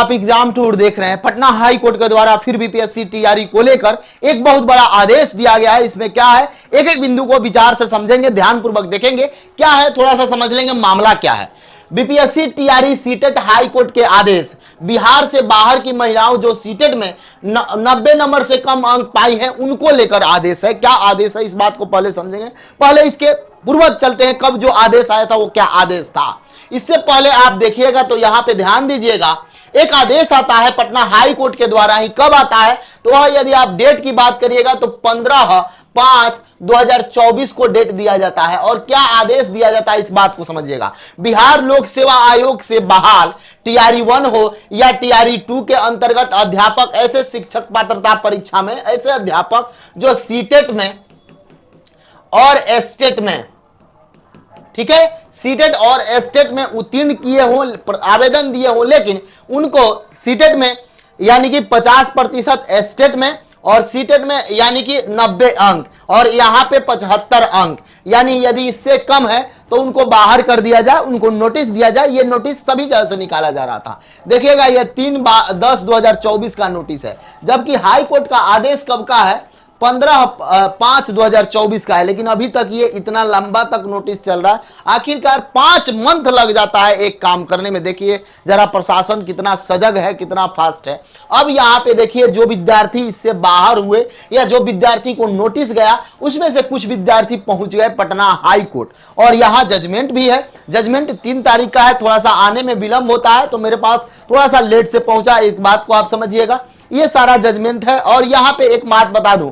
आप exam tour देख रहे हैं। पटना हाई कोर्ट के द्वारा फिर बीपीएससी टीआरई को लेकर एक बहुत बड़ा आदेश दिया गया है। इसमें क्या है, एक एक बिंदु को विचार से समझेंगे, ध्यानपूर्वक देखेंगे क्या है, थोड़ा सा समझ लेंगे मामला क्या है। BPSC TRE CTET high court के आदेश, बिहार से बाहर की महिलाओं जो सीटेट में 90 नंबर से कम अंक पाई हैं उनको लेकर आदेश है। क्या आदेश है, इस बात को पहले समझेंगे। पहले इसके पूर्वज चलते हैं, कब जो आदेश आया था वो क्या आदेश था। इससे पहले आप देखिएगा तो यहां पे ध्यान दीजिएगा, एक आदेश आता है पटना हाई कोर्ट के द्वारा ही। कब आता है तो वह, यदि आप डेट की बात करिएगा तो 15/5/2024 को डेट दिया जाता है। और क्या आदेश दिया जाता है इस बात को समझिएगा। बिहार लोक सेवा आयोग से बहाल टीआरई 1 हो या टीआरई 2 के अंतर्गत अध्यापक, ऐसे शिक्षक पात्रता परीक्षा में ऐसे अध्यापक जो सीटेट में और एस्टेट में, ठीक है, सीटेट और एस्टेट में उत्तीर्ण किए हो, आवेदन दिए हो, लेकिन उनको सीटेट में यानी कि 50%, एस्टेट में और सीटेट में यानी कि 90 अंक और यहां पे 75 अंक, यानी यदि इससे कम है तो उनको बाहर कर दिया जाए, उनको नोटिस दिया जाए। ये नोटिस सभी जगह से निकाला जा रहा था। देखिएगा ये 3/10/2024 का नोटिस है, जबकि हाई कोर्ट का आदेश कब का है, 15/5/2024 का है। लेकिन अभी तक ये इतना लंबा तक नोटिस चल रहा है। आखिरकार 5 मंथ लग जाता है एक काम करने में। देखिए जरा प्रशासन कितना सजग है, कितना फास्ट है। अब यहाँ पे देखिए जो विद्यार्थी इससे बाहर हुए या जो विद्यार्थी को नोटिस गया, उसमें से कुछ विद्यार्थी पहुंच गए पटना हाई कोर्ट और यहाँ जजमेंट भी है। जजमेंट 3 तारीख का है। थोड़ा सा आने में विलंब होता है तो मेरे पास थोड़ा सा लेट से पहुंचा, एक बात को आप समझिएगा। ये सारा जजमेंट है। और यहाँ पे एक बात बता दूं,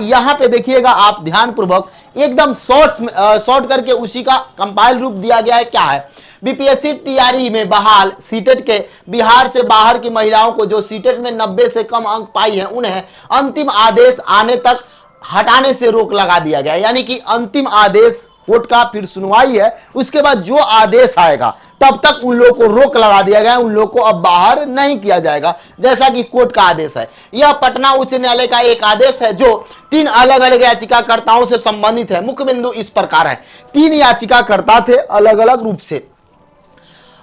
यहां पे देखिएगा आप ध्यानपूर्वक, एकदम शॉर्ट करके उसी का कंपाइल रूप दिया गया है। क्या है, बीपीएससी टीआरई में बहाल सीटेट के बिहार से बाहर की महिलाओं को जो सीटेट में 90 से कम अंक पाई हैं, उन्हें अंतिम आदेश आने तक हटाने से रोक लगा दिया गया। यानी कि अंतिम आदेश कोर्ट का फिर सुनवाई है, उसके बाद जो आदेश आएगा तब तक उन लोगों को रोक लगा दिया गया। उन लोगों को अब बाहर नहीं किया जाएगा, जैसा कि कोर्ट का आदेश है। यह पटना उच्च न्यायालय का एक आदेश है जो 3 अलग अलग याचिकाकर्ताओं से संबंधित है। मुख्य बिंदु इस प्रकार है, 3 याचिकाकर्ता थे अलग अलग रूप से।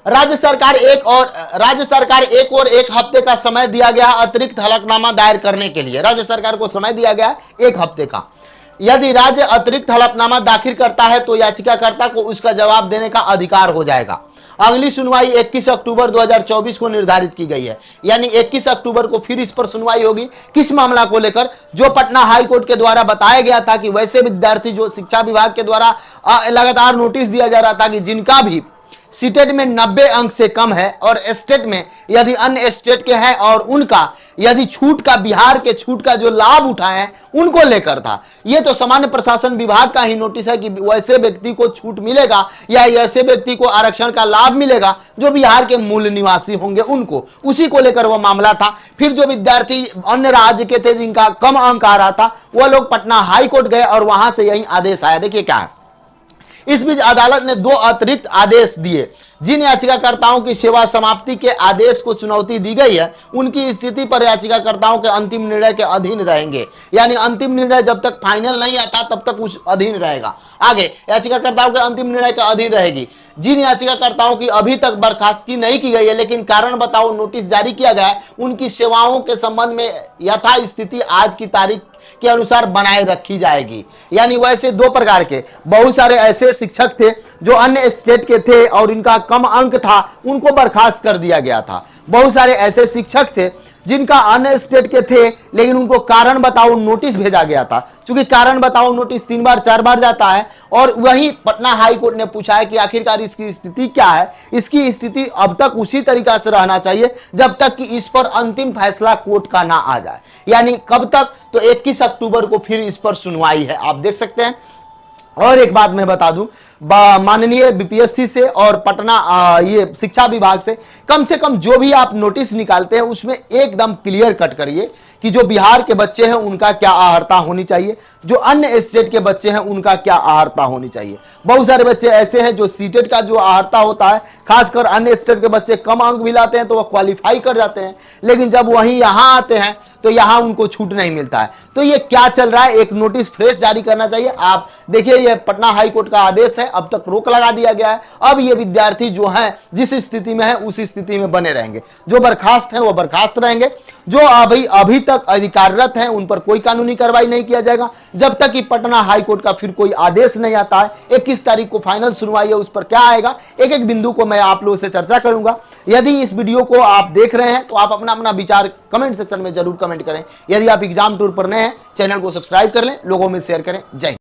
राज्य सरकार एक और एक हफ्ते का समय दिया गया अतिरिक्त हलफनामा दायर करने के लिए। राज्य सरकार को समय दिया गया 1 हफ्ते का। यदि राज्य अतिरिक्त हलफनामा दाखिल करता है तो याचिकाकर्ता को उसका जवाब देने का अधिकार हो जाएगा। अगली सुनवाई 21 अक्टूबर 2024 को निर्धारित की गई है। यानी 21 अक्टूबर को फिर इस पर सुनवाई होगी। किस मामला को लेकर, जो पटना हाई कोर्ट के द्वारा बताया गया था कि वैसे विद्यार्थी जो शिक्षा विभाग के द्वारा लगातार नोटिस दिया जा रहा था कि जिनका भी सीटेट में 90 अंक से कम है और स्टेट में यदि अन्य स्टेट के हैं और उनका यदि छूट का, बिहार के छूट का जो लाभ उठाए हैं उनको लेकर था। ये तो सामान्य प्रशासन विभाग का ही नोटिस है कि वैसे व्यक्ति को छूट मिलेगा या ऐसे व्यक्ति को आरक्षण का लाभ मिलेगा जो बिहार के मूल निवासी होंगे, उनको, उसी को लेकर वह मामला था। फिर जो विद्यार्थी अन्य राज्य के थे जिनका कम अंक आ रहा था, वह लोग पटना हाई कोर्ट गए और वहां से यही आदेश आया। देखिए क्या है, इस बीच अदालत ने 2 अतिरिक्त आदेश दिए। जिन याचिकाकर्ताओं की सेवा समाप्ति के आदेश को चुनौती दी गई है उनकी स्थिति पर याचिकाकर्ताओं के अंतिम निर्णय के अधीन रहेंगे। यानी अंतिम निर्णय जब तक फाइनल नहीं आता तब तक उस अधीन रहेगा। आगे याचिकाकर्ताओं के अंतिम निर्णय के अधीन रहेगी। जिन याचिकाकर्ताओं की अभी तक बर्खास्तगी नहीं की गई है लेकिन कारण बताओ नोटिस जारी किया गया है, उनकी सेवाओं के संबंध में यथास्थिति आज की तारीख के अनुसार बनाए रखी जाएगी। यानी वैसे 2 प्रकार के बहुत सारे ऐसे शिक्षक थे जो अन्य स्टेट के थे और इनका कम अंक था, उनको बर्खास्त कर दिया गया था। बहुत सारे ऐसे शिक्षक थे जिनका अन्य स्टेट के थे लेकिन उनको कारण बताओ नोटिस भेजा गया था। क्योंकि कारण बताओ नोटिस 3 बार 4 बार जाता है और वही पटना हाई कोर्ट ने पूछा है कि आखिरकार इसकी स्थिति क्या है। इसकी स्थिति अब तक उसी तरीका से रहना चाहिए जब तक कि इस पर अंतिम फैसला कोर्ट का ना आ जाए। यानी कब तक, तो 21 अक्टूबर को फिर इस पर सुनवाई है, आप देख सकते हैं। और एक बात मैं बता दूं, माननीय बीपीएससी से और पटना ये शिक्षा विभाग से कम जो भी आप नोटिस निकालते हैं उसमें एकदम क्लियर कट करिए कि जो बिहार के बच्चे हैं उनका क्या अर्हता होनी चाहिए, जो अन्य स्टेट के बच्चे हैं उनका क्या अर्हता होनी चाहिए। बहुत सारे बच्चे ऐसे हैं जो सीटेट का जो अर्हता होता है, खासकर अन्य स्टेट के बच्चे कम अंक भी लाते हैं तो वह क्वालिफाई कर जाते हैं, लेकिन जब वहीं यहाँ आते हैं तो यहां उनको छूट नहीं मिलता है। तो ये क्या चल रहा है, एक नोटिस फ्रेश जारी करना चाहिए। आप देखिए ये पटना हाई कोर्ट का आदेश है, अब तक रोक लगा दिया गया है। अब ये विद्यार्थी जो हैं जिस स्थिति में है उस स्थिति में बने रहेंगे, जो बर्खास्त हैं वो बर्खास्त रहेंगे, जो अभी तक अधिकाररत हैं उन पर कोई कानूनी कार्रवाई नहीं किया जाएगा जब तक कि पटना हाई कोर्ट का फिर कोई आदेश नहीं आता है। 21 तारीख को फाइनल सुनवाई है, उस पर क्या आएगा एक एक बिंदु को मैं आप लोगों से चर्चा करूंगा। यदि इस वीडियो को आप देख रहे हैं तो आप अपना अपना विचार कमेंट सेक्शन में जरूर कमेंट करें। यदि आप एग्जाम टूर पर नए हैं, चैनल को सब्सक्राइब कर लें, लोगों में शेयर करें। जय हिंद।